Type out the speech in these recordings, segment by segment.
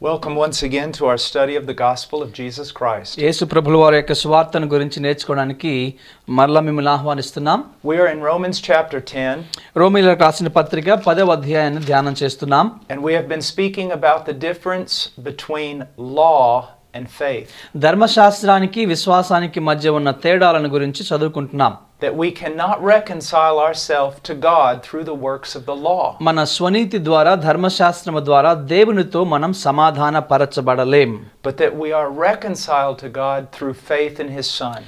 Welcome once again to our study of the Gospel of Jesus Christ. యేసు ప్రభుల వారి యొక్క సువార్తను గురించి నేర్చుకోవడానికి మరలా మిమ్మల్ని ఆహ్వానిస్తున్నాం. We are in Romans chapter 10. రోమీయులకు రాసిన పత్రిక 10వ అధ్యాయాన్ని ధ్యానం చేస్తున్నాం. And we have been speaking about the difference between law and faith. ధర్మశాస్త్రానికి విశ్వాసానికి మధ్య ఉన్న తేడాలను గురించి చదువుకుంటున్నాం. That we cannot reconcile ourselves to God through the works of the law. మన స్వనీతి ద్వారా ధర్మశాస్త్రము ద్వారా దేవునితో మనం సమాధానపరచబడలేం. But that we are reconciled to God through faith in his son.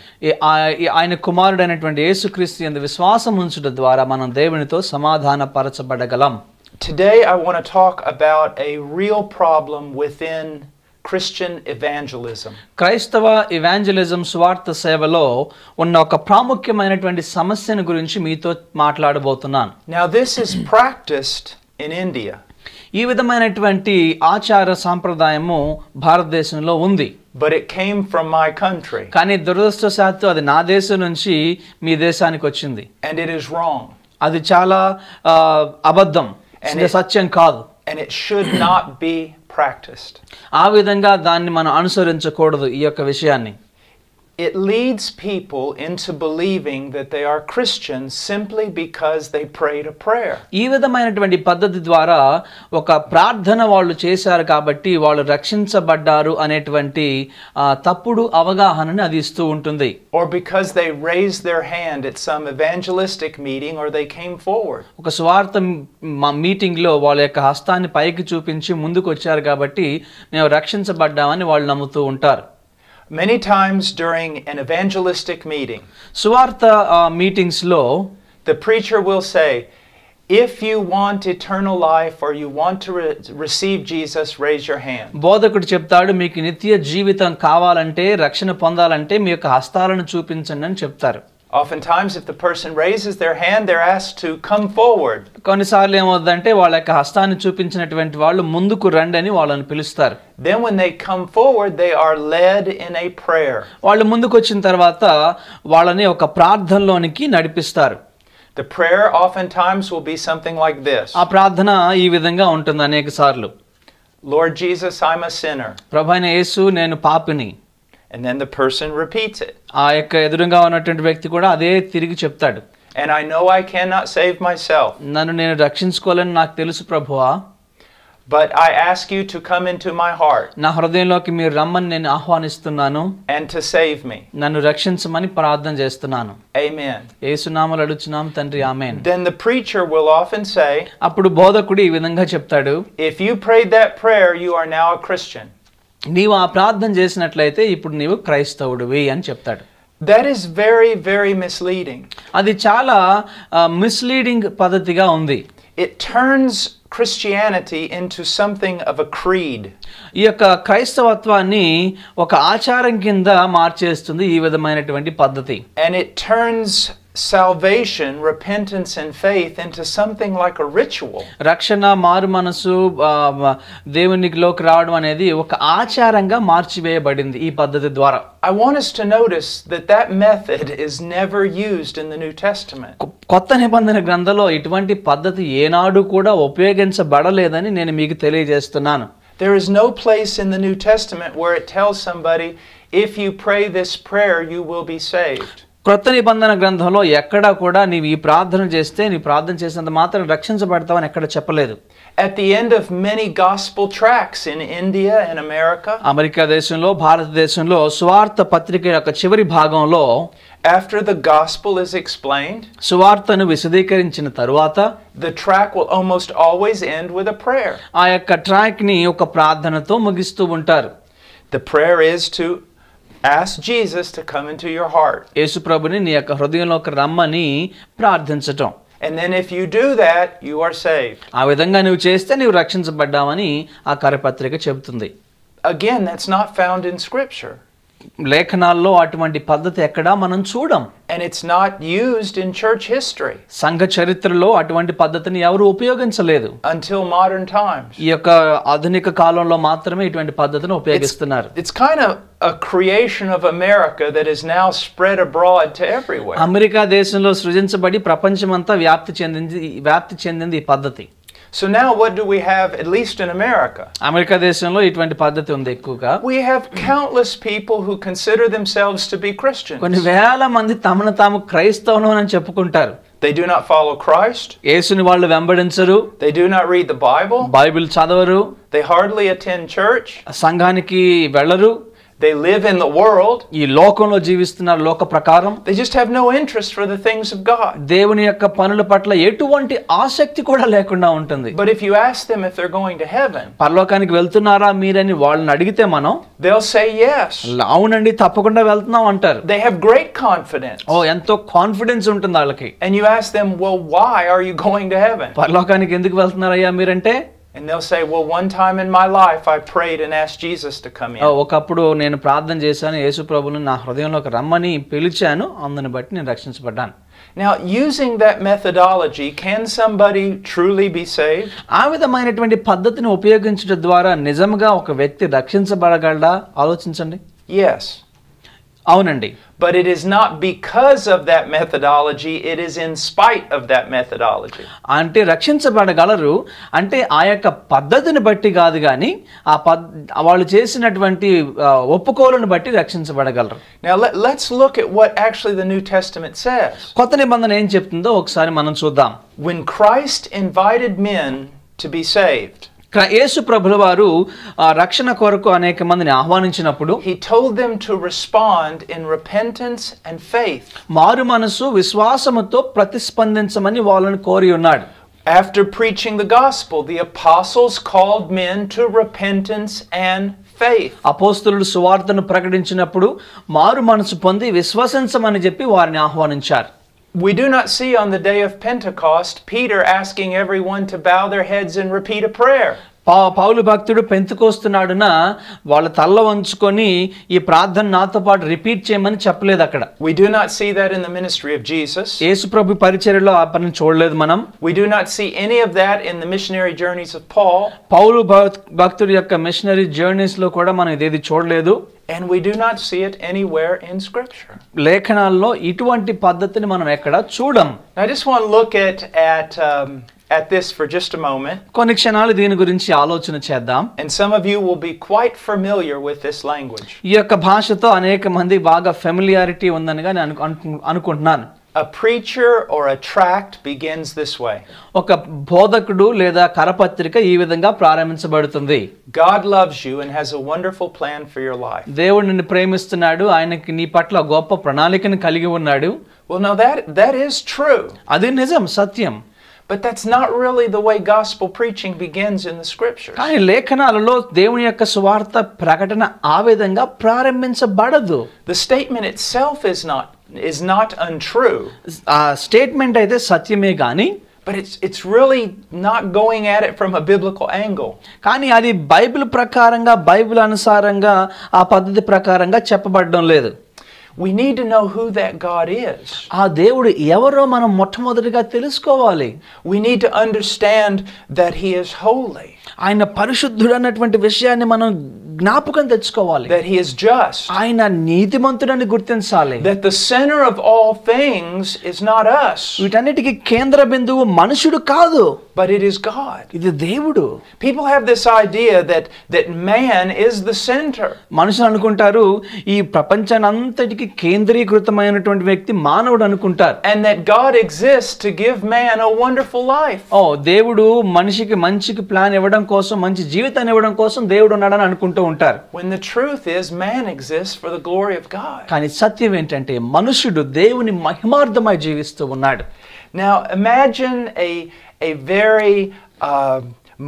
ఆయన కుమారుడైనటువంటి యేసుక్రీస్తు యందు విశ్వాసం ఉంచుట ద్వారా మనం దేవునితో సమాధానపరచబడగలం. Today I want to talk about a real problem within Christian evangelism. క్రైస్తవ ఎవాంజలిజం స్వార్థ సేవలో ఉన్న ఒక ప్రాముఖ్యమైనటువంటి సమస్యను గురించి మీతో మాట్లాడబోతున్నాను. Now this is practiced in India. ఈ విధమైనటువంటి ఆచార సాంప్రదాయము భారతదేశంలో ఉంది. But it came from my country. కానీ దురదృష్టవశాత్తు అది నా దేశం నుంచి మీ దేశానికి వచ్చింది. And it is wrong. అది చాలా అబద్ధం, సత్యం కాదు. And it should not be practiced. ఆ విధంగా దాన్ని మనం అనుసరించకూడదు ఈ యొక్క విషయాన్ని. It leads people into believing that they are Christians simply because they prayed a prayer. ఈ విధమైనటువంటి పద్ధతి ద్వారా ఒక ప్రార్థన వాళ్ళు చేశారు కాబట్టి వాళ్ళు రక్షించబడ్డారు అనేటువంటి తప్పుడు అవగాహనని అది ఇస్తూ ఉంటుంది. Or because they raised their hand at some evangelistic meeting or they came forward. ఒక స్వార్థ మీటింగ్ లో వాళ్ళ యొక్క హస్తాన్ని పైకి చూపించి ముందుకు వచ్చారు కాబట్టి మేము రక్షించబడ్డామని వాళ్ళు నమ్ముతూ ఉంటారు. Many times during an evangelistic meeting, స్వార్థ మీటింగ్స్ లో the preacher will say, if you want eternal life or you want to receive Jesus, raise your hand. బోధకుడు చెప్తాడు, మీకు నిత్య జీవితం కావాలంటే, రక్షణ పొందాలంటే మీ యొక్క హస్తాలను చూపించండి అని చెప్తారు. Oftentimes if the person raises their hand, they're asked to come forward. కొన్నిసార్లు ఏమవుతుందంటే వాళ్ళ యొక్క హస్తాన్ని చూపించినటువంటి వాళ్ళు ముందుకు రండి అని వాళ్ళని పిలుస్తారు. Then when they come forward, they are led in a prayer. వాళ్ళు ముందుకు వచ్చిన తర్వాత వాళ్ళని ఒక ప్రార్థనలోనికి నడిపిస్తారు. The prayer oftentimes will be something like this. ఆ ప్రార్థన ఈ విధంగా ఉంటుంది అనేకసార్లు. Lord Jesus, I'm a sinner. ప్రభువైన యేసు, నేను పాపిని. And then the person repeats it. ఆ యొక్క ఎదురుగా ఉన్నటువంటి వ్యక్తి కూడా అదే తిరిగి చెప్తాడు. And I know I cannot save myself. నన్ను నేను రక్షించుకోలేని నాకు తెలుసు ప్రభువా. But I ask you to come into my heart. నా హృదయంలోకి మీరు రమ్మని నేను ఆహ్వానిస్తున్నాను. And to save me. నన్ను రక్షించమని ప్రార్థన చేస్తున్నాను. Amen. యేసు నామములో అడుగుచున్నాం తండ్రి, ఆమేన్. Then the preacher will often say, అప్పుడు బోధకుడు ఈ విధంగా చెప్తాడు, if you prayed that prayer, you are now a Christian. నీవు ఆ ప్రార్థన చేసినట్లయితే ఇప్పుడు నీవు క్రైస్తవుడివి అని చెప్తాడు. That is very, very misleading. అది చాలా మిస్లీడింగ్ పద్ధతిగా ఉంది. It turns Christianity into something of a creed. ఈ యొక్క క్రైస్తవత్వాన్ని ఒక ఆచారం కింద మార్చేస్తుంది ఈ విధమైనటువంటి పద్ధతి. And it turns salvation, repentance and faith into something like a ritual. రక్షణ, మారు మనసు, దేవునిలోకి రావడం అనేది ఒక ఆచారంగా మార్చివేయబడింది ఈ పద్ధతి ద్వారా. I want us to notice that that method is never used in the New Testament. కొత్త నిబంధన గ్రంథంలో ఇటువంటి పద్ధతి ఏనాడు కూడా ఉపయోగించబడలేదని నేను మీకు తెలియజేస్తున్నాను. There is no place in the New Testament where it tells somebody, if you pray this prayer, you will be saved. క్రొత్త నిబంధన గ్రంథంలో ఎక్కడా కూడా నీవు ఈ ప్రార్థన చేస్తే నీ ప్రార్థన చేసినంత మాత్రం రక్షించబడతావని ఎక్కడ చెప్పలేదు. At the end of many gospel tracts in India and America, America దేశంలో, భారతదేశంలో సువార్త పత్రిక యొక్క చివరి భాగంలో after the gospel is explained, సువార్తను విశదీకరించిన తరువాత the tract will almost always end with a prayer. ఆ యొక్క ట్రాక్ ని ఒక ప్రార్థనతో ముగిస్తూ ఉంటారు. The prayer is to ask Jesus to come into your heart. యేసు ప్రభుని నీ యొక్క హృదయంలోకి రమ్మని ప్రార్థించటం. And then if you do that, you are saved. ఆ విధంగా నువ్వు చేస్తే నీవు రక్షించబడ్డావని ఆ కరపత్రిక చెబుతుంది. Again, that's not found in Scripture. లేఖనాల్లో అటువంటి పద్ధతి ఎక్కడా మనం చూడం. And it's not used in church history. సంఘ చరిత్రలో అటువంటి పద్ధతిని ఎవరు ఉపయోగించలేదు. Until modern times. ఈ యొక్క ఆధునిక కాలంలో మాత్రమే ఇటువంటి పద్ధతిని ఉపయోగిస్తున్నారు. It's kind of a creation of America that is now spread abroad to everywhere. America దేశంలో సృజించబడి ప్రపంచమంతా వ్యాప్తి చెందింది ఈ పద్ధతి. So now what do we have, at least in America? America దేశంలో ఇటువంటి పద్ధతి ఉంది ఎక్కువగా. We have countless people who consider themselves to be Christians. కొన్ని వేల మంది తమను తాము క్రైస్తవులు అని చెప్పుకుంటారు. They do not follow Christ. యేసుని వాళ్ళు వెంబడించరు. They do not read the Bible. Bible చదవరు. They hardly attend church. సంఘానికి వెళ్ళరు. They live in the world. ఈ లోకంలో జీవిస్తున్నారు లోక ప్రకారం. They just have no interest for the things of God. దేవుని యొక్క పనుల పట్ల ఎటువంటి ఆసక్తి కూడా లేకుండా ఉంటుంది. But if you ask them if they're going to heaven, పరలోకానికి వెళ్తున్నారా మీరని వాళ్ళని అడిగితే మనం, they'll say yes. అవునండి తప్పకుండా వెళ్తున్నాం అంటారు. They have great confidence. ఎంతో కాన్ఫిడెన్స్ ఉంటుంది వాళ్ళకి. And you ask them, well, why are you going to heaven? పరలోకానికి ఎందుకు వెళ్తున్నారయ్యా మీరంటే, and they'll say, well, one time in my life I prayed and asked Jesus to come in. ఒకప్పుడు నేను ప్రార్థన చేశాను, యేసు ప్రభువుని నా హృదయంలోకి రమ్మని పిలిచాను, అందుని బట్టి నేను రక్షించబడ్డాను. Now, using that methodology, can somebody truly be saved? ఆ విధమైనటువంటి పద్ధతిని ఉపయోగించడం ద్వారా నిజంగా ఒక వ్యక్తి రక్షించబడగలడా ఆలోచించండి. Yes. అవునండి. But it is not because of that methodology, it is in spite of that methodology. అంటే రక్షించబడగలరు అంటే ఆ యొక్క పద్ధతిని బట్టి కాదు కానీ వాళ్ళు చేసినటువంటి ఒప్పుకోలును బట్టి రక్షించబడగలరు. Now let's look at what actually the New Testament says. కొత్త నిబంధన ఏం చెప్తుందో ఒకసారి మనం చూద్దాం. When Christ invited men to be saved, యేసు ప్రభుల వారు రక్షణ కొరకు అనేక మందిని ఆహ్వానించినప్పుడు he told them to respond in repentance and faith. మారు మనసు విశ్వాసముతో ప్రతిస్పందించమని వాళ్ళని కోరి ఉన్నాడు. After preaching the gospel, the apostles called men to repentance and faith. అపోస్తలులు సువార్తను ప్రకటించినప్పుడు మారు మనసు పొంది విశ్వసించమని చెప్పి వారిని ఆహ్వానించారు. We do not see on the day of Pentecost Peter asking everyone to bow their heads and repeat a prayer. పౌలు భక్తుడు పెంతెకోస్తునాడున వాళ్ళ తల్ల వంచుకొని ఈ ప్రార్థన నాతో పాటు రిపీట్ చేయమని చెప్పలేదు అక్కడ. We do not see that in the ministry of Jesus. యేసు ప్రభు పరిచర్యలో ఆ పనిని చూడలేదు మనం. We do not see any of that in the missionary journeys of Paul. పౌలు భక్తుడి యొక్క మిషనరీ జర్నీస్ లో కూడా మనం ఇదేది చూడలేదు. And we do not see it anywhere in scripture. లేఖనాల్లో ఇటువంటి పద్ధతిని మనం ఎక్కడ చూడం. I just want to look at this for just a moment. కొన్ని క్షణాలు దీని గురించి ఆలోచన చేద్దాం. And some of you will be quite familiar with this language. ఈ యొక్క భాషతో అనేక మంది బాగా ఫెమిలియారిటీ ఉందని నేను అనుకుంటున్నాను. A preacher or a tract begins this way. ఒక బోధకుడు లేదా కరపత్రిక ఈ విధంగా ప్రారంభించబడుతుంది. God loves you and has a wonderful plan for your life. దేవుడు నిన్ను ప్రేమిస్తున్నాడు, ఆయనకి నీ పట్ల గొప్ప ప్రణాళికను కలిగి ఉన్నాడు. Well, now that is true. అది నిజం, సత్యం. But that's not really the way gospel preaching begins in the scriptures. కానీ లేఖనాలలో దేవుని యొక్క సువార్త ప్రకటన ఆ విధంగా ప్రారంభించబడదు. The statement itself is not untrue. ఆ స్టేట్మెంట్ అయితే సత్యమే గాని, but it's really not going at it from a biblical angle. కానీ అది బైబిల్ ప్రకారంగా బైబిల్ అనుసారంగా ఆ పద్ధతి ప్రకారంగా చెప్పబడడం లేదు. We need to know who that God is. ఆ దేవుడు ఎవరో మనం మొట్టమొదటిగా తెలుసుకోవాలి. We need to understand that he is holy. ఆయన పరిశుద్ధుడు అన్నటువంటి విషయాన్ని మనం జ్ఞాపకం తెచ్చుకోవాలి. That he is just. ఆయన నీతిమంతుడని గుర్తించాలి. That the center of all things is not us. వీటన్నిటికీ కేంద్ర బిందువు మనుషుడు కాదు, but it is God. ఇది దేవుడు. People have this idea that man is the center. మనుషులు అనుకుంటారు ఈ ప్రపంచానంతటికి కేంద్రీకృతమైనటువంటి వ్యక్తి మానవుడు అనుకుంటారు. And that God exists to give man a wonderful life. దేవుడు మనిషికి మంచికి ప్లాన్ ఇవ్వడం కోసం, మంచి జీవితాన్ని ఇవ్వడం కోసం దేవుడు ఉన్నాడని అనుకుంటూ ఉంటారు. When the truth is man exists for the glory of God. కానీ సత్యం ఏంటంటే మనుషుడు దేవుని మహిమార్థమై జీవిస్తూ ఉన్నాడు. Now imagine a very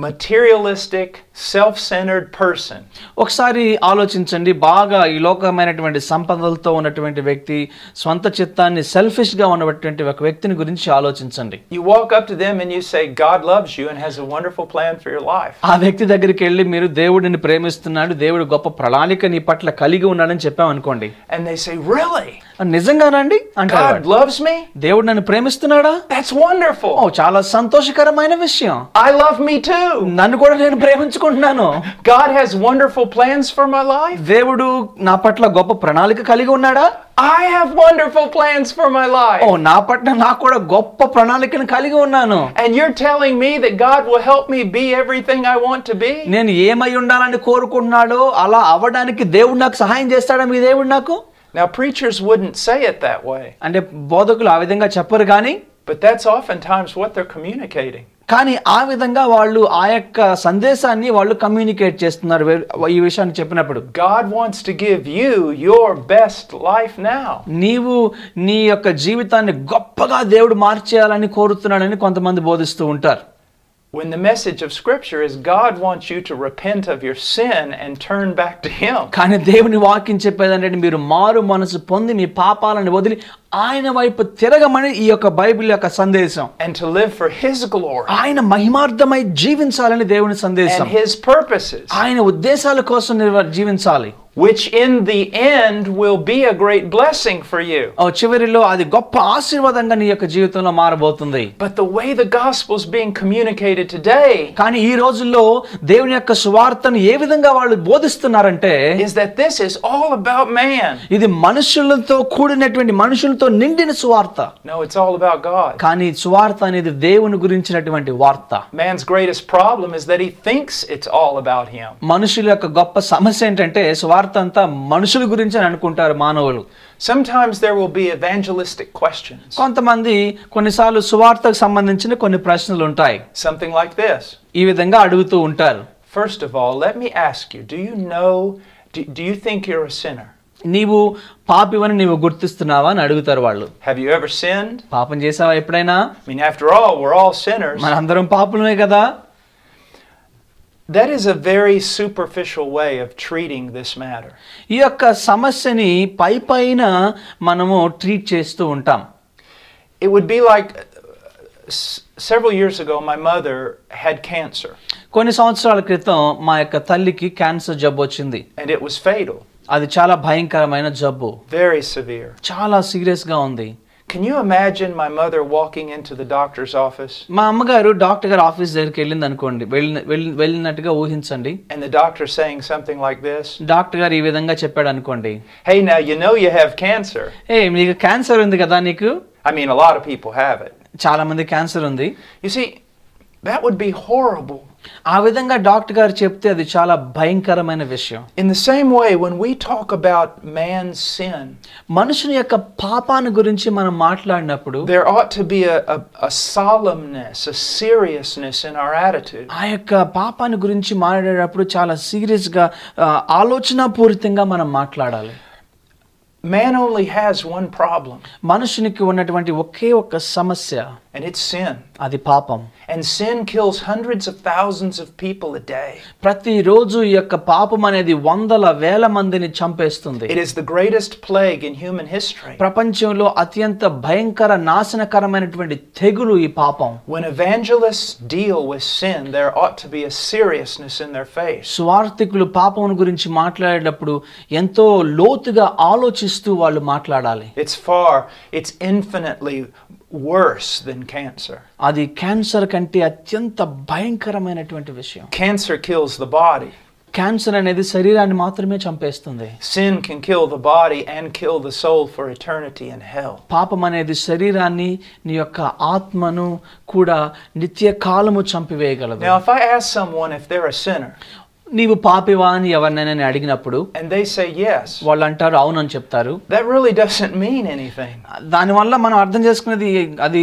materialistic, self-centered person. ఒకసారి ఆలోచించండి, బాగా ఈ లోకమైనటువంటి సంపదలతో ఉన్నటువంటి వ్యక్తి, స్వంత చిత్తాన్ని సెల్ఫిష్ గా ఉన్నటువంటి ఒక వ్యక్తిని గురించి ఆలోచించండి. You walk up to them and you say God loves you and has a wonderful plan for your life. ఆ వ్యక్తి దగ్గరికి వెళ్ళి మీరు దేవుడిని ప్రేమిస్తున్నాడు, దేవుడు గొప్ప ప్రణాళిక నీ పట్ల కలిగి ఉన్నాడని చెప్పామనుకోండి. And they say, really? నిజంగానండి అంటారు. God loves me? దేవుడు నన్ను ప్రేమిస్తున్నాడా? That's wonderful. చాలా సంతోషకరమైన విషయం. I love me too. నన్ను కూడా నేను ప్రేమించుకుంటున్నాను. కోరుకుంటున్నాను. God has wonderful plans for my life. దేవుడు నా పట్ల గొప్ప ప్రణాళిక కలిగి ఉన్నాడా? I have wonderful plans for my life. ఓ నా పట్ల నాకు కూడా గొప్ప ప్రణాళికను కలిగి ఉన్నాను. And you're telling me that God will help me be everything I want to be? నేను ఏమై ఉండాలని కోరుకుంటున్నాడో అలా అవ్వడానికి దేవుడు నాకు సహాయం చేస్తాడా మీ దేవుడు నాకు? Now preachers wouldn't say it that way. అంటే బోధకులు ఆ విధంగా చెప్పరు కానీ, But that's oftentimes what they're communicating. కానీ ఆ విధంగా వాళ్ళు ఆ యొక్క సందేశాన్ని వాళ్ళు కమ్యూనికేట్ చేస్తున్నారు ఈ విషయాన్ని చెప్పినప్పుడు. God wants to give you your best life now. నీవు నీ యొక్క జీవితాన్ని గొప్పగా దేవుడు మార్చేయాలని కోరుతున్నాడని కొంతమంది బోధిస్తూ ఉంటారు. When the message of Scripture is God wants you to repent of your sin and turn back to Him. కానీ దేవుని వాక్యం చెప్పేదంటే మీరు మారు మనసు పొంది మీ పాపాలను వదిలి ఆయన వైపు తిరగమని ఈ యొక్క బైబిల్ యొక్క సందేశం. And to live for His glory. ఆయన మహిమార్థమై జీవించాలని దేవుని సందేశం. And His purposes. ఆయన ఉద్దేశాల కోసం జీవించాలి. Which in the end will be a great blessing for you. చివరిలో అది గొప్ప ఆశీర్వాదంగా నీ యొక్క జీవితంలో మారబోతుంది. But the way the gospel is being communicated today, కానీ ఈ రోజుల్లో దేవుని యొక్క సువార్తను ఏ విధంగా వాళ్ళు బోధిస్తున్నారంటే, is that this is all about man. ఇది మనుషులతో కూడినటువంటి మనుషులతో నిండిన సువార్త. No, it's all about God. కానీ సువార్త అనేది దేవుని గురించినటువంటి వార్త. Man's greatest problem is that he thinks it's all about him. మనుషుల యొక్క గొప్ప సమస్య ఏంటంటే సువార్త అంతా మనుషుల గురించి అని అనుకుంటారు మానవులు. Sometimes there will be evangelistic questions. కొంతమంది కొన్నిసార్లు సువార్తకు సంబంధించిన కొన్ని ప్రశ్నలు ఉంటాయి. Something like this. ఈ విధంగా అడుగుతూ ఉంటారు. First of all, let me ask you, do you think you're a sinner? నీవు పాపివని నీవు గుర్తిస్తున్నావా అని అడుగుతారు వాళ్ళు. Have you ever sinned? పాపం చేసావా ఎప్పుడైనా? I mean, after all, we're all sinners. మనందరం పాపులమే కదా. That is a very superficial way of treating this matter. ఈ యొక్క సమస్యని పైపైన మనము ట్రీట్ చేస్తూ ఉంటాం. It would be like several years ago my mother had cancer. కొన్ని సంవత్సరాల క్రితం మా యొక్క తల్లికి క్యాన్సర్ జబ్బు వచ్చింది. And it was fatal. అది చాలా భయంకరమైన జబ్బు. Very severe. చాలా సీరియస్ గా ఉంది. Can you imagine my mother walking into the doctor's office? మా అమ్మగారు డాక్టర్ గారి ఆఫీస్ దగ్గరికి వెళ్ళింది అనుకోండి, వెళ్ళినట్టుగా ఊహించండి. And the doctor saying something like this. Doctor గారు ఈ విధంగా చెప్పాడు అనుకోండి. Hey, now you know you have cancer. నీకు క్యాన్సర్ ఉంది కదా నీకు. I mean, a lot of people have it. చాలా మంది క్యాన్సర్ ఉంది. You see, that would be horrible. ఆ విధంగా డాక్టర్ గారు చెప్తే అది చాలా భయంకరమైన విషయం. In the same way, when we talk about man's sin, మనుషుని యొక్క పాపాన్ని గురించి మనం మాట్లాడినప్పుడు there ought to be a solemnness, a seriousness in our attitude. ఆ యొక్క పాపాన్ని గురించి మాట్లాడేటప్పుడు చాలా సీరియస్ గా ఆలోచనాపూరితంగా మనం మాట్లాడాలి. Man only has one problem. మనుషునికి ఉన్నటువంటి ఒకే ఒక్క సమస్య, and it's sin. అది పాపం. And sin kills hundreds of thousands of people a day. ప్రతిరోజు ఈ యొక్క పాపం అనేది వందల వేల మందిని చంపేస్తుంది. It is the greatest plague in human history. ప్రపంచంలో అత్యంత భయంకర నాశనకరమైనటువంటి తెగులు ఈ పాపం. When evangelists deal with sin, there ought to be a seriousness in their face. సువార్తికులు పాపం గురించి మాట్లాడేటప్పుడు ఎంతో లోతుగా ఆలోచిస్తూ వాళ్ళు మాట్లాడాలి. It's infinitely worse than cancer. అది క్యాన్సర్ కంటే అత్యంత భయంకరమైనటువంటి విషయం. Cancer kills the body. Cancer అనేది శరీరాన్ని మాత్రమే చంపేస్తుంది. Sin can kill the body and kill the soul for eternity in hell. పాపం అనేది శరీరాన్ని నీ యొక్క ఆత్మను కూడా నిత్య కాలము చంపివేయగలదు. Now if I ask someone if they're a sinner, నీవు పాపివా అని ఎవరినైనా అడిగినప్పుడు and they say yes, వాళ్ళు అంటారు అవును అని చెప్తారు. that really doesn't mean anything. దానివల్ల మనం అర్థం చేసుకునేది అది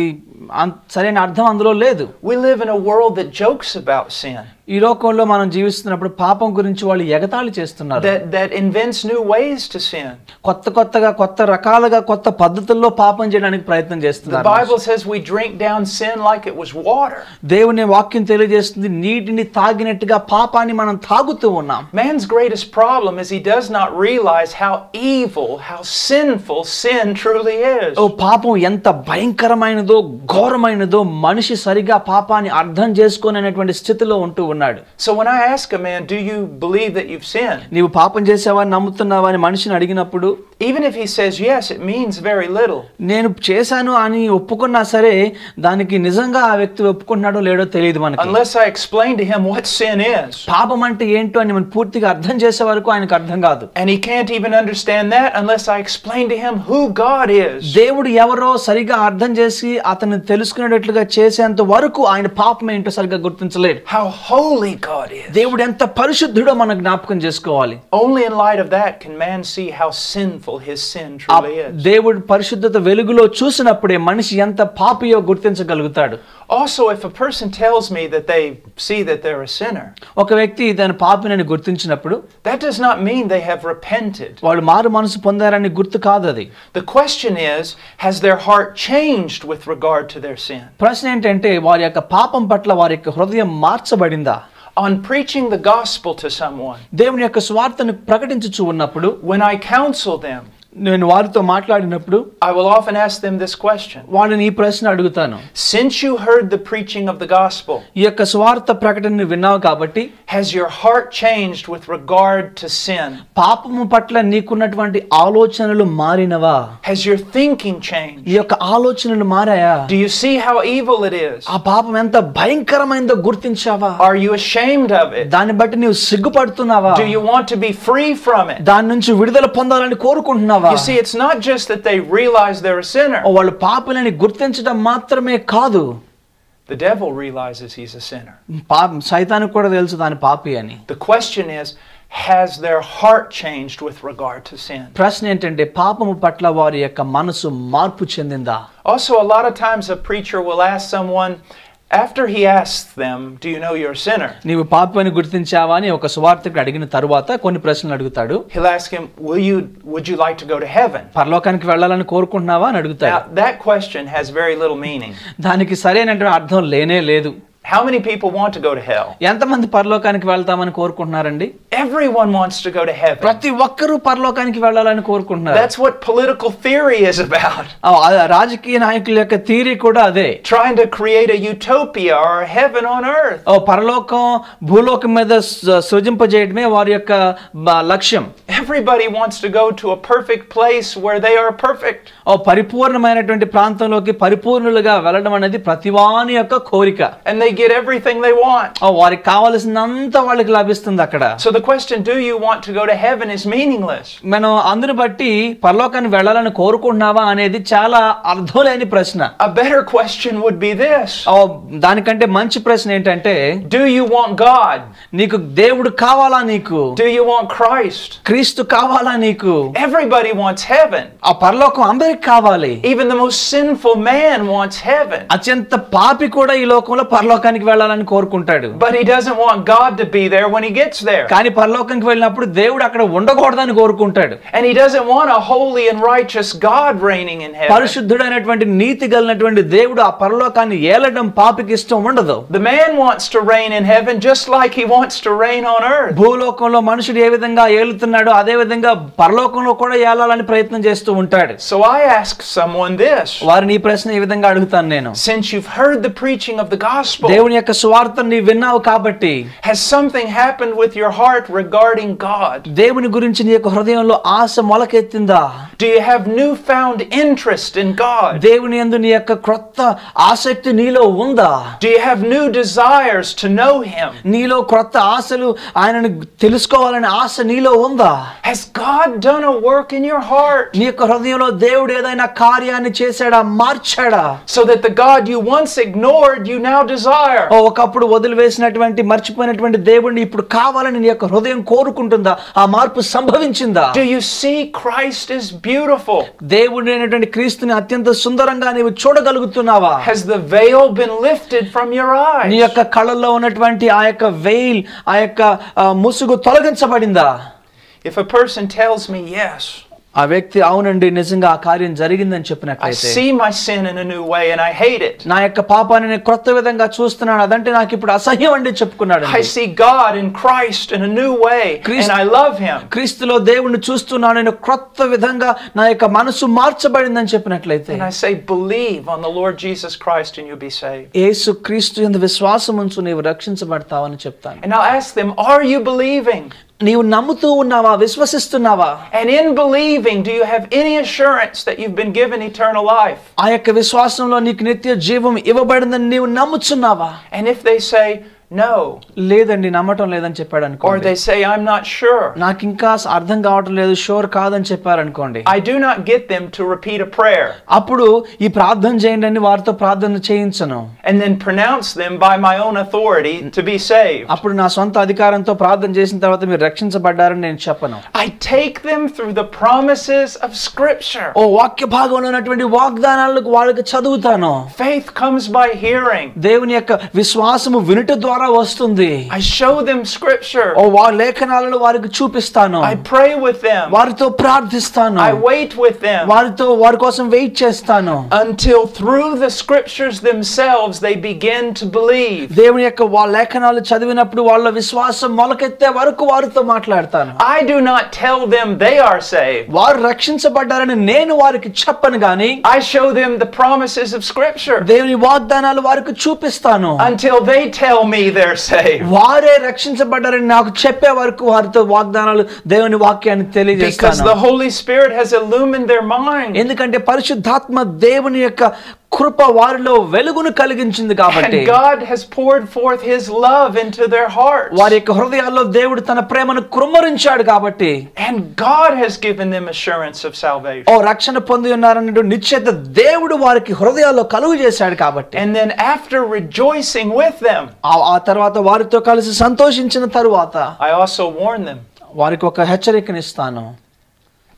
సరైన అర్థం అందులో లేదు. We live in a world that jokes about sin. ఈ లోకంలో మనం జీవిస్తున్నప్పుడు పాపం గురించి వాళ్ళు ఎగతాళి చేస్తున్నారు. That invents new ways to sin. కొత్త రకాలుగా కొత్త పద్ధతుల్లో పాపం చేయడానికి ప్రయత్నం చేస్తున్నారు. The Bible says we drink down sin like it was water. దేవుని వాక్యం తెలియజేస్తుంది నీటిని తాగినట్టుగా పాపాన్ని మనం తాగుతూ ఉన్నాం. Man's greatest problem is he does not realize how evil, how sinful sin truly is. పాపం ఎంత భయంకరమైనదో ఘోరమైనదో మనిషి సరిగా పాపాన్ని అర్థం చేసుకోనటువంటి స్థితిలో ఉంటూ ఉన్నాడు. ఉన్నాడు. So when I ask a man, do you believe that you've sinned? నీవు పాపం చేసావా నమ్ముతున్నావా అని మనిషిని అడిగినప్పుడు Even if he says yes, it means very little. నేను చేశాను అని ఒప్పుకున్నా సరే దానికి నిజంగా ఆ వ్యక్తి ఒప్పుకున్నాడో లేడో తెలియదు మనకి. Unless I explain to him what sin is. పాపం అంటే ఏంటో అని మనం పూర్తిగా అర్థం చేసే వరకు ఆయనకు అర్థం కాదు. And he can't even understand that unless I explain to him who God is. దేవుడు ఎవరో సరిగా అర్థం చేసి అతను తెలుసుకునేటట్లుగా చేసేంత వరకు ఆయన పాపం ఏంటో సరిగా గుర్తించలేడు. How holy God is. దేవుడు ఎంత పరిశుద్ధుడో మనం జ్ఞాపకం చేసుకోవాలి. Only in light of that can man see how sinful his sin truly is. దేవుడు పరిశుద్ధత వెలుగులో చూసినప్పుడే మనిషి ఎంత Papio గుర్తించగలుగుతాడు. Also, if a person tells me that they see that they're a sinner, ఒక వ్యక్తి తన పాపినని గుర్తించినప్పుడు that does not mean they have repented. వాళ్ళు మారు మనసు పొందారని గుర్తు కాదు అది. The question is, has their heart changed with regard to their sin? ప్రశ్న ఏంటంటే వారి యొక్క పాపం పట్ల వారి యొక్క హృదయం మార్చబడిందా? On preaching the gospel to someone, దేవుని యొక్క స్వార్థను ప్రకటించుచు ఉన్నప్పుడు when I counsel them, నేను వారితో మాట్లాడినప్పుడు I will often ask them this question. వాళ్ళని ఈ ప్రశ్న అడుగుతాను. Since you heard the preaching of the gospel, ఈ యొక్క స్వార్థ ప్రకటనను విన్నావు కాబట్టి has your heart changed with regard to sin? పాపము పట్ల నీకున్నటువంటి ఆలోచనలు మారినవా? Has your thinking changed? ఈ యొక్క ఆలోచనలు మారాయా? Do you see how evil it is? ఆ పాపం ఎంత భయంకరమైందో గుర్తించావా? Are you ashamed of it? దాన్ని బట్టి నీవు సిగ్గుపడుతున్నావా? Do you want to be free from it? దాని నుంచి విడుదల పొందాలని కోరుకుంటున్నావా? You see, it's not just that they realize they're a sinner. వాళ్ళు పాపులని గుర్తించడం మాత్రమే కాదు. The devil realizes he's a sinner. సైతానికి కూడా తెలుసు తాను పాపి అని. The question is, has their heart changed with regard to sin? ప్రశ్న ఏంటంటే పాపము పట్ల వారి యొక్క మనసు మార్పు చెందిందా? Also, a lot of times a preacher will ask someone, after he asks them, do you know you're a sinner? నీవు పాపి అని గుర్తించావా అని ఒక సువార్తికుడు అడిగిన తరువాత కొన్ని ప్రశ్నలు అడుగుతాడు. He'll ask him, would you like to go to heaven? పరలోకానికి వెళ్ళాలని కోరుకుంటున్నావా అని అడుగుతాడు. Now, that question has very little meaning. దానికి సరైనటువంటి అర్థం లేనే లేదు. How many people want to go to hell? ఎంతమంది పరలోకానికి వెళ్తామని కోరుకుంటున్నారండి? Everyone wants to go to heaven. ప్రతి ఒక్కరూ పరలోకానికి వెళ్ళాలని కోరుకుంటున్నారు. That's what political theory is about. రాజకీయ నాయకుల యొక్క థియరీ కూడా అదే. Trying to create a utopia or a heaven on earth. పరలోకం భూలోకం మీద సృజింపజేయడమే వారి యొక్క లక్ష్యం. Everybody wants to go to a perfect place where they are perfect. పరిపూర్ణమైనటువంటి ప్రాంతంలోకి పరిపూర్ణులుగా వెళ్ళడం అనేది ప్రతివాని యొక్క కోరిక. And they get everything they want. వారికి కావాల్సినంత వాళ్ళకి లభిస్తుంది అక్కడ. So the question, do you want to go to heaven, is meaningless. మనం అందుని బట్టి పరలోకానికి వెళ్ళాలని కోరుకుంటున్నావా అనేది చాలా అర్థం లేని ప్రశ్న. A better question would be this. దానికంటే మంచి ప్రశ్న ఏంటంటే, do you want God? నీకు దేవుడు కావాలా? నీకు do you want Christ? క్రీస్తు కావాలా నీకు? Everybody wants heaven. ఆ పరలోకం అందరికి కావాలి. Even the most sinful man wants heaven. అత్యంత పాపి కూడా ఈ లోకంలో పరలోకానికి వెళ్ళాలని కోరుకుంటాడు. But he doesn't want God to be there when he gets there. కానీ పరలోకానికి వెళ్ళినప్పుడు దేవుడు అక్కడ ఉండకూడదని కోరుకుంటాడు. And he doesn't want a holy and righteous God reigning in heaven. పరిశుద్ధుడైనటువంటి నీతి కలిగినటువంటి దేవుడు ఆ పరలోకాన్ని ఏలడం పాపికి ఇష్టం ఉండదు. The man wants to reign in heaven just like he wants to reign on earth. భూలోకంలో మనుషుడు ఏ విధంగా ఏలుతున్నాడో అదే విధంగా పరలోకంలో కూడా ఏలాలని ప్రయత్నం చేస్తూ ఉంటాడు. So I ask someone this. వారిని ఈ ప్రశ్న ఈ విధంగా అడుగుతాను నేను. Since you've heard the preaching of the gospel, దేవుని యొక్క సువార్తను నీవు విన్నావు కాబట్టి, has something happened with your heart regarding God? దేవుని గురించి నీ యొక్క హృదయంలో ఆశ మొలకెత్తిందా? Do you have newfound interest in God? దేవుని యందు నీ యొక్క క్రొత్త ఆసక్తి నీలో ఉందా? Do you have new desires to know him? నీలో క్రొత్త ఆశలు ఆయనను తెలుసుకోవాలనే ఆశ నీలో ఉందా? Has God done a work in your heart? నీ యొక్క హృదయంలో దేవుడు ఏదైనా కార్యాన్ని చేశాడా, మార్చాడా? So that the God you once ignored, you now desire. ఒకప్పుడు వదిలివేసినటువంటి మర్చిపోయినటువంటి దేవుడిని ఇప్పుడు కావాలని నీ యొక్క హృదయం కోరుకుంటుందా? ఆ మార్పు సంభవించిందా? Do you see Christ is beautiful? దేవుడైనటువంటి క్రీస్తుని అత్యంత సుందరంగా నీవు చూడగలుగుతున్నావా? Has the veil been lifted from your eyes? నీ యొక్క కళ్ళల్లో ఉన్నటువంటి ఆ యొక్క వెయిల్, ఆ యొక్క ముసుగు తొలగించబడిందా? If a person tells me yes, ఆ వ్యక్తి అవునండి నిజంగా ఆ కార్యం జరిగిందని I చెప్పినట్లయితే see my sin in a new way and I hate it. నా యొక్క పాపాన్ని నేను క్రొత్త విధంగా చూస్తున్నాను అదంటే నాకు ఇప్పుడు అసహ్యం అండి చెప్పుకున్నాడు. I see God in Christ in a new way and I love him. క్రీస్తులో దేవుణ్ణి చూస్తున్నాను నేను క్రొత్త విధంగా నా యొక్క మనసు మార్చబడిందని చెప్పినట్లయితే And I say believe on the Lord Jesus Christ and you'll be saved. యేసు క్రీస్తు యందు విశ్వాసం ఉంచు నీవు రక్షించబడతావని చెప్తాను. And I'll ask them, are you believing? నీవు నమ్ముతూ ఉన్నావా విశ్వసిస్తున్నావా? And in believing, do you have any assurance that you've been given eternal life? ఆ యొక్క విశ్వాసంలో నీకు నిత్య జీవం ఇవ్వబడిందని నీవు నమ్ముచున్నావా? And if they say no, లేదండి నమ్మటం లేదని చెప్పాడు or అనుకోండి, they say I'm not sure, నాకు ఇంకా అర్థం కావటం లేదు షూర్ కాదని చెప్పారు అనుకోండి, I do not get them to repeat a prayer అప్పుడు ఈ ప్రార్థన చేయండి అని వారితో ప్రార్థన చేయించను. and then pronounce them by my own authority to be saved. అప్పుడు నా సొంత అధికారంతో ప్రార్థన చేసిన తర్వాత మీరు రక్షించబడ్డారని నేను చెప్పను. I take them through the promises of Scripture. ఓ వాక్య భాగంలో ఉన్నటువంటి వాగ్దానాలకు వాళ్ళకి చదువుతాను. Faith comes by hearing. దేవుని యొక్క విశ్వాసము వినుట ద్వారా వస్తుంది. I show them Scripture. ఓ లేఖనాలను వారికి చూపిస్తాను. I pray with them. వారితో ప్రార్థిస్తాను. I wait with them వారి కోసం వెయిట్ చేస్తాను. until through the Scriptures themselves they begin to believe. దేవుని యొక్క లేఖనాలు చదివినప్పుడు వాళ్ళ విశ్వాసం మొలకెత్తే వరకు వారితో మాట్లాడతాను. I do not tell them they are saved. వారు రక్షించబడ్డారని నేను వారికి చెప్పను గాని I show them the promises of Scripture దేవుని వాగ్దానాలు వారికి చూపిస్తాను. until they tell me they're saved. వారే రక్షించబడ్డారని నాకు చెప్పే వరకు వారితో వాగ్దానాలు దేవుని వాక్యాన్ని Because తెలియజేస్తాను. the Holy Spirit has illumined their mind. ఎందుకంటే పరిశుద్ధాత్మ దేవుని యొక్క కృప వారిలో వెలుగును కలిగించింది కాబట్టి And God has poured forth His love into their hearts. వారి యొక్క హృదయాల్లో దేవుడు తన ప్రేమను కుమ్మరించాడు కాబట్టి And God has given them assurance of salvation. ఓ రక్షణ పొంది ఉన్నారన్న నిశ్చయత దేవుడు వారికి హృదయాల్లో కలుగు చేశాడు కాబట్టి And then after rejoicing with them, ఆ తర్వాత వారితో కలిసి సంతోషించిన తరువాత I also warn them వారికి ఒక హెచ్చరికనిస్తాను.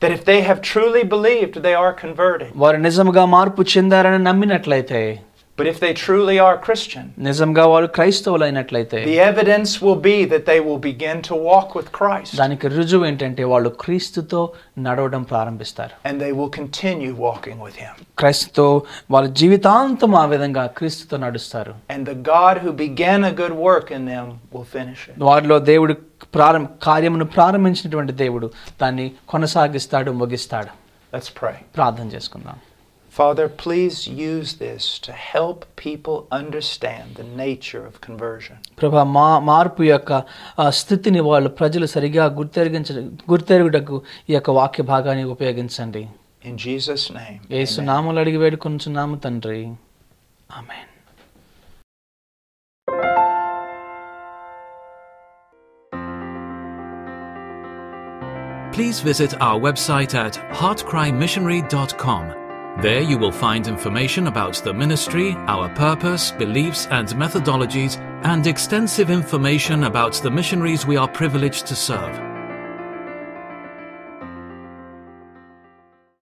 that if they have truly believed, they are converted. వారు నిజంగా మార్పు చెందారని నమ్మినట్లయితే, But if they truly are Christian, నిజంగా వారు క్రైస్తవులైనట్లయితే, the evidence will be that they will begin to walk with Christ. దానికి రుజువు ఏంటంటే వాళ్ళు క్రీస్తుతో నడవడం ప్రారంభిస్తారు. And they will continue walking with Him. క్రీస్తుతో వాళ్ళ జీవితాంతం ఆ విధంగా క్రీస్తుతో నడుస్తారు. And the God who began a good work in them will finish it. వారిలో దేవుడు కార్యమును ప్రారంభించినటువంటి దేవుడు దాన్ని కొనసాగిస్తాడు, ముగిస్తాడు. Let's pray. ప్రార్థన చేసుకుందాం. Father, please use this to help people understand the nature of conversion. ప్రభా మార్పు యొక్క స్థితిని వాళ్ళు ప్రజలు సరిగా గుర్తెరుగుటకు ఈ యొక్క వాక్య భాగాన్ని ఉపయోగించండి. In Jesus' name. యేసు నామములో అడిగి వేడుకొనుచున్నాము తండ్రి. ఆమేన్. Please visit our website at heartcrymissionary.com. There you will find information about the ministry, our purpose, beliefs and methodologies, and extensive information about the missionaries we are privileged to serve.